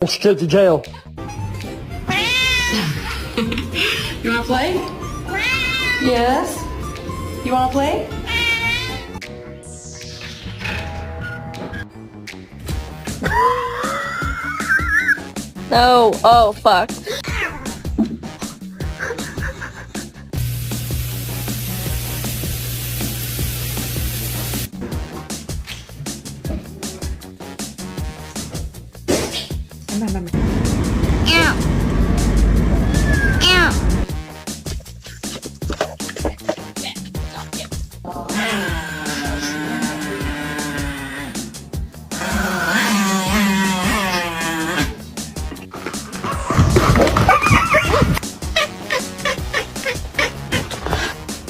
Straight to jail. You wanna play? Yes? You wanna play? No. Oh, fuck. Ow.